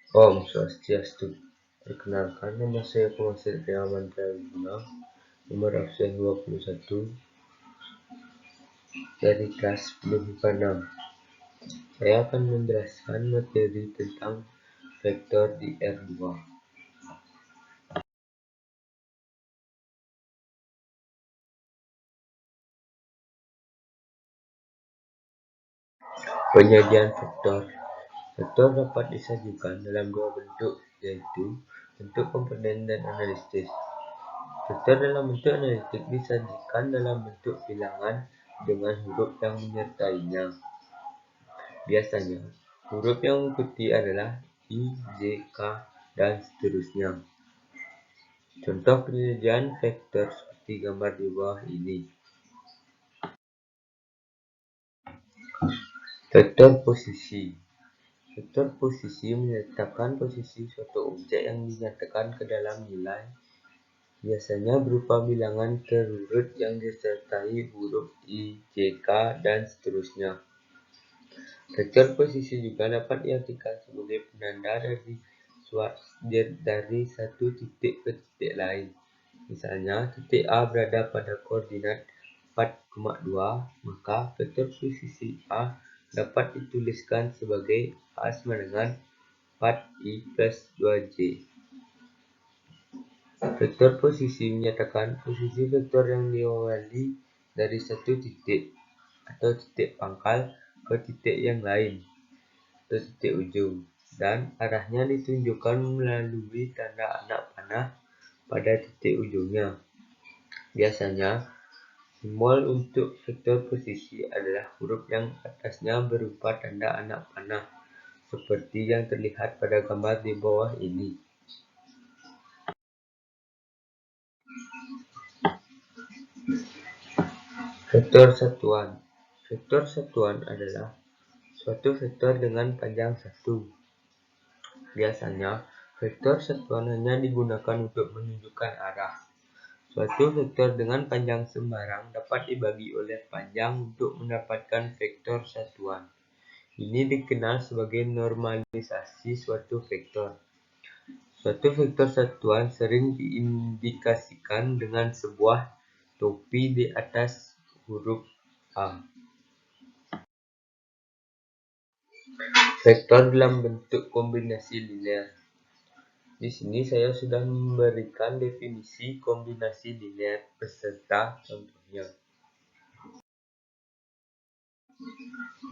Om Swastiastu. Perkenalkan, nama saya Pengasih Triawan Trayaguna, nomor absen 21 dari kelas 10 6. Saya akan menjelaskan materi tentang vektor di R2. Penyajian vektor. Vektor dapat disajikan dalam dua bentuk, yaitu bentuk komponen dan analitis. Vektor dalam bentuk analitik disajikan dalam bentuk bilangan dengan huruf yang menyertainya. Biasanya, huruf yang mengikuti adalah I, J, K, dan seterusnya. Contoh penyajian vektor seperti gambar di bawah ini. Vektor posisi. Vektor posisi menyatakan posisi suatu objek yang dinyatakan ke dalam nilai, biasanya berupa bilangan terurut yang disertai huruf I, J, K, dan seterusnya. Vektor posisi juga dapat diartikan sebagai penanda dari satu titik ke titik lain. Misalnya, titik A berada pada koordinat 4,2, maka vektor posisi A dapat dituliskan sebagai A sama dengan 4I plus 2J. Vektor posisi menyatakan posisi vektor yang diawali dari satu titik atau titik pangkal ke titik yang lain atau titik ujung, dan arahnya ditunjukkan melalui tanda anak panah pada titik ujungnya. Biasanya, simbol untuk vektor posisi adalah huruf yang atasnya berupa tanda anak panah, seperti yang terlihat pada gambar di bawah ini. Vektor satuan. Vektor satuan adalah suatu vektor dengan panjang 1. Biasanya, vektor satuan hanya digunakan untuk menunjukkan arah. Suatu vektor dengan panjang sembarang dapat dibagi oleh panjang untuk mendapatkan vektor satuan. Ini dikenal sebagai normalisasi suatu vektor. Suatu vektor satuan sering diindikasikan dengan sebuah topi di atas huruf A. Vektor dalam bentuk kombinasi linear. Di sini saya sudah memberikan definisi kombinasi linear beserta contohnya.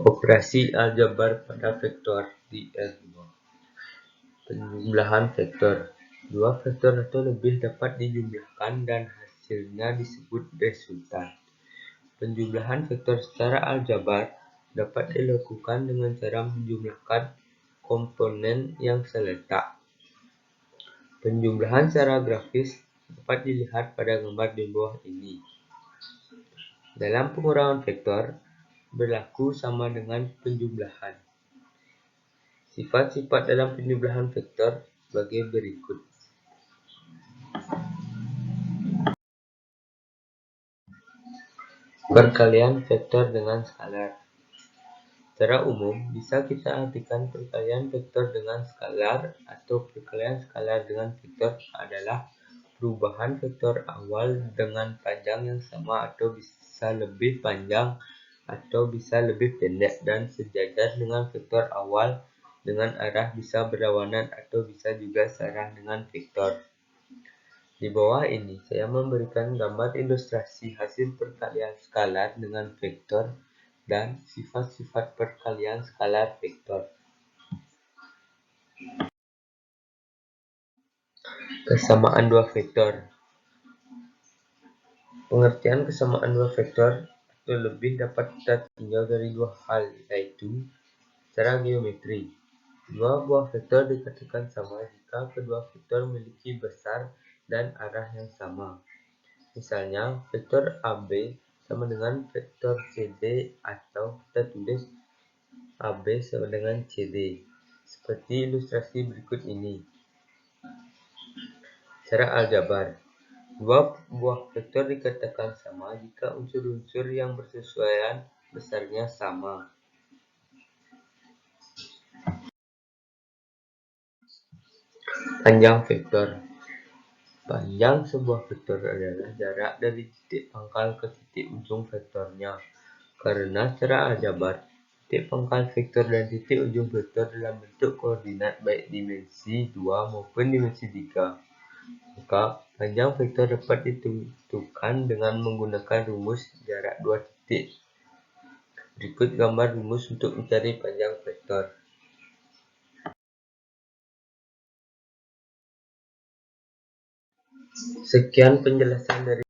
Operasi aljabar pada vektor di R2. Penjumlahan vektor. Dua vektor atau lebih dapat dijumlahkan dan hasilnya disebut resultan. Penjumlahan vektor secara aljabar dapat dilakukan dengan cara menjumlahkan komponen yang seletak. Penjumlahan secara grafis dapat dilihat pada gambar di bawah ini. Dalam pengurangan vektor, berlaku sama dengan penjumlahan. Sifat-sifat dalam penjumlahan vektor sebagai berikut. Perkalian vektor dengan skalar. Secara umum, bisa kita artikan perkalian vektor dengan skalar atau perkalian skalar dengan vektor adalah perubahan vektor awal dengan panjang yang sama atau bisa lebih panjang atau bisa lebih pendek dan sejajar dengan vektor awal dengan arah bisa berlawanan atau bisa juga searah dengan vektor. Di bawah ini saya memberikan gambar ilustrasi hasil perkalian skalar dengan vektor dan sifat-sifat perkalian skalar vektor. Kesamaan dua vektor. Pengertian kesamaan dua vektor atau lebih dapat kita tinjau dari dua hal, yaitu secara geometri. Dua buah vektor dikatakan sama jika kedua vektor memiliki besar dan arah yang sama. Misalnya, vektor AB sama dengan vektor CD atau kita tulis AB sama dengan CD. Seperti ilustrasi berikut ini. Secara aljabar, dua buah vektor dikatakan sama jika unsur-unsur yang bersesuaian besarnya sama. Panjang vektor. Panjang sebuah vektor adalah jarak dari titik pangkal ke titik ujung vektornya. Karena secara aljabar, titik pangkal vektor dan titik ujung vektor dalam bentuk koordinat baik dimensi 2 maupun dimensi 3. Maka, panjang vektor dapat ditentukan dengan menggunakan rumus jarak dua titik. Berikut gambar rumus untuk mencari panjang vektor. Sekian penjelasan dari